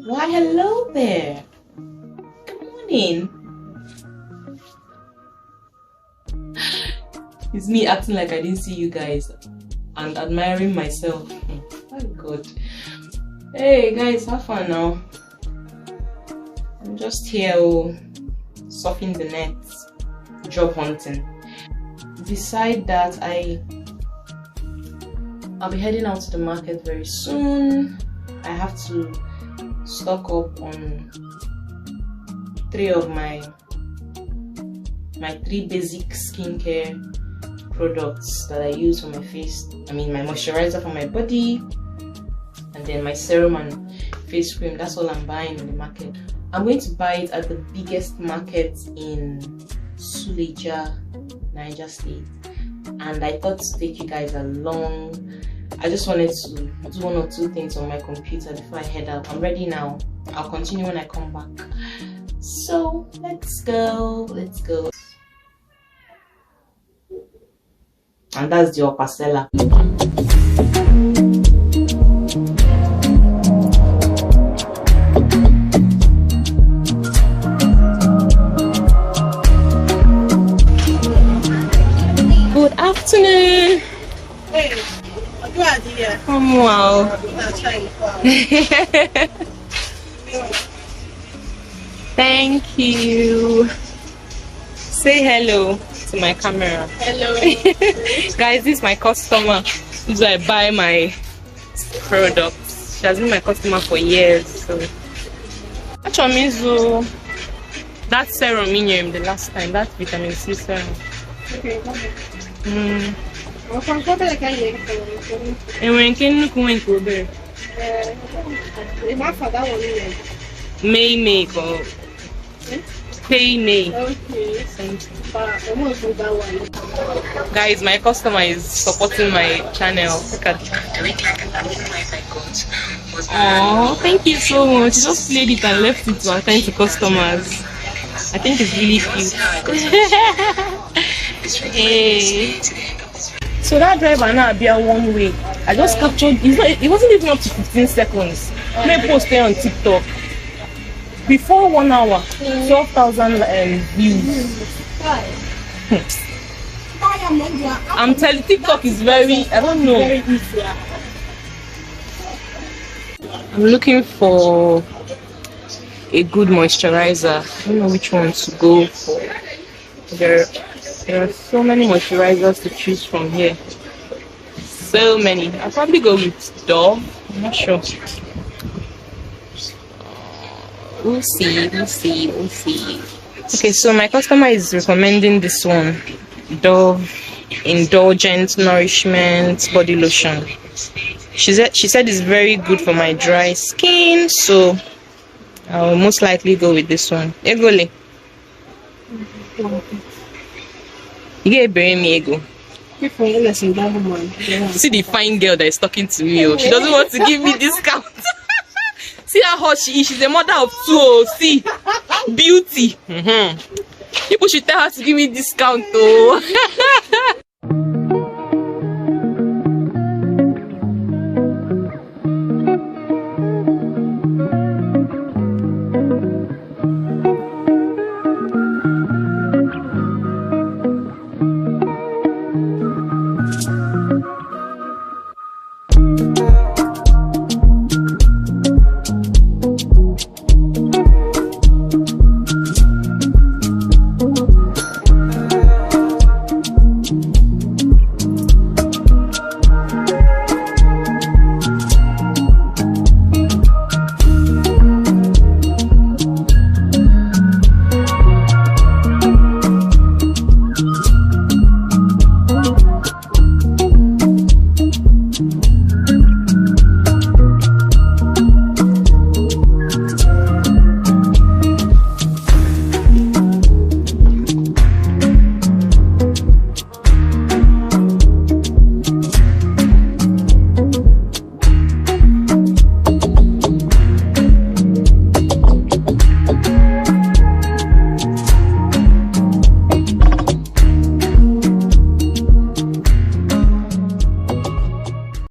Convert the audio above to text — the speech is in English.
Why, hello there. Good morning. It's me acting like I didn't see you guys and admiring myself. Oh God. Hey guys, have fun now. I'm just here surfing the nets, job hunting. Beside that, I'll be heading out to the market very soon. I have to stock up on 3 of my 3 basic skincare products that I use for my face. I mean, my moisturizer for my body, and then my serum and face cream. That's all I'm buying in the market. I'm going to buy it at the biggest market in Suleja, Niger State, and I thought to take you guys along. I just wanted to do 1 or 2 things on my computer before I head out. I'm ready now. I'll continue when I come back. So let's go. And that's the upper cellar. Good afternoon. Hey, good idea. Wow. Thank you. Say hello to my camera. Hello. Guys, this is my customer. This is where I buy my products. She has been my customer for years. So actually, that serum in here the last time, that vitamin C serum. Okay, May pay me. okay. Guys, my customer is supporting my channel. Look at oh, thank you so much. She just played it and left it to attend to customers. I think it's really cute. Hey. So that driver now be a one way. I just captured. It wasn't even up to 15 seconds. May post there on TikTok. Before 1 hour, 12,000 views. I'm telling, TikTok is very, I don't know. I'm looking for a good moisturizer. I don't know which one to go for. There are so many moisturizers to choose from here. So many. I'll probably go with Dove. I'm not sure. We'll see. Okay, so my customer is recommending this one, Dove Indulgent Nourishment Body Lotion. She said it's very good for my dry skin, so I'll most likely go with this one. Egole. You get bury me, ego. See the fine girl that is talking to me. She doesn't want to give me discount. See how hot she is. She's a mother of 2. Oh, see, beauty. People should tell her to give me discount, though.